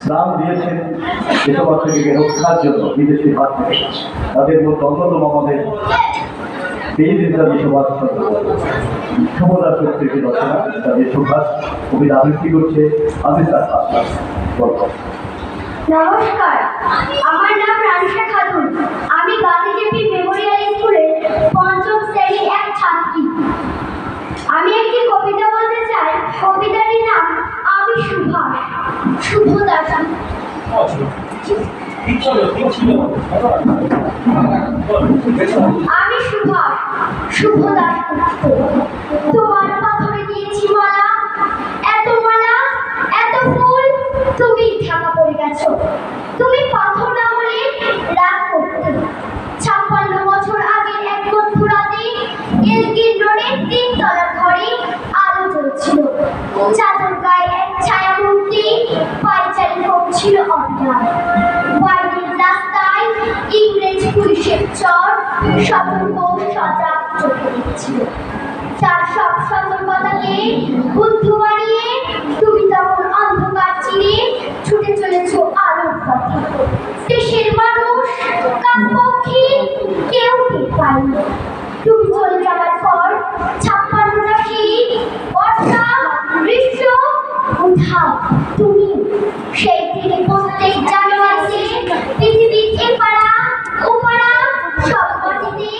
প্রাণ দিয়েছেন দেশবাসীকে রক্ষার জন্য বিদেশি হাত থেকে। তাদের মধ্যে অন্যতম আমাদের বীর নেতাজি সুভাষচন্দ্র বসু। ক্ষমতা শক্তিকে রচনা নেতাজি সুভাষ কবিতা আবৃত্তি করছে আবিষ্কার গল্প। নমস্কার, আমার নাম রানিশা খাতুন। আমি গান্ধীজীবী মেমোরিয়াল স্কুলের পঞ্চম শ্রেণীর এক ছাত্রী। আমি একটি কবিতা বলতে চাই। কবিতাটির নাম আমি সুভাষ। শুভ দাসী। আমি সুভাষ, শুভ দাস। তোমার পাথরে দিয়েছি মালা, এত মালা, এত ফুল, তুমি ঢাকা পড়ে গেছো। তুমি পাথর না হলে রাগ করতে। 56 বছর আগের এক মধ্যরাতে এলগির রোডের 3 তলার ঘরে আলো জ্বলছিল। চাদর গায়ে এক ছায়া মূর্তি পায়চারি করছিল অজ্ঞান। বাইরের রাস্তায় ইংরেজ পুলিশের চর সতর্ক সজাগ চোখে দেখছিল। তার সব সতর্কতাকে বুদ্ধ বানিয়ে তুমি তখন অন্ধকার চিরে ছুটে চলেছ আলোর পথে। দেশের মানুষ কাকপক্ষী কেউ টের পায়নি। তুমি চলে যাবার পর 56টা শীত, বর্ষা, গ্রীষ্ম, উধাও তুমি সেই থেকে প্রত্যেক জানুয়ারিতে পৃথিবীর এপাড়া ওপাড়া সব মাটিতে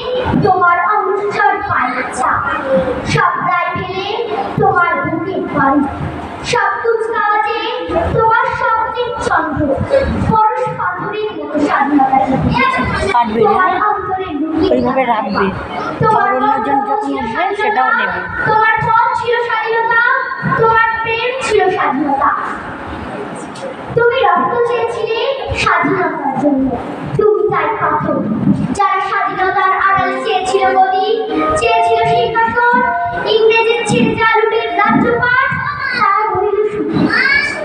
তোমার অনুষ্ঠান পাইছা। সব দায় ফেলে তোমার বুকের বাড়ি, সব কুচকাওয়াজে তোমার শব্দের ছন্দ পরশ পাথরের মতো স্বাধীনতা তোমার অন্তরে ওইভাবে রাখবে, তোমার অন্যজন যখন উঠবে সেটাও নেবে। তোমার পথ ছিল স্বাধীনতা, তোমার প্রেম ছিল স্বাধীনতা। তুমি রক্ত চেয়েছিলে স্বাধীনতার জন্য, তুমি তাই পাথর। যারা স্বাধীনতার আড়ালে চেয়েছিল গদি, চেয়েছিল সিংহাসন, ইংরেজের ছেড়ে যা লুটের রাজ্যপাট, তারা রইল শুধু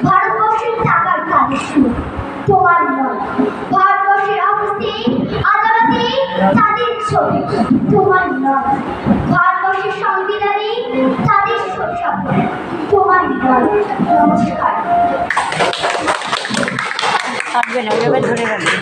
ভারতবর্ষের টাকার কাজের সুর। তোমার নয়, ভারতবর্ষের অফিসে আদালতে তাদের ছবি। তোমার নয়, ভারতবর্ষের সংবিধানে তাদের শৈশব। তোমার নয়। নমস্কার। থাকবে না, ওইভাবে ধরে রাখবে।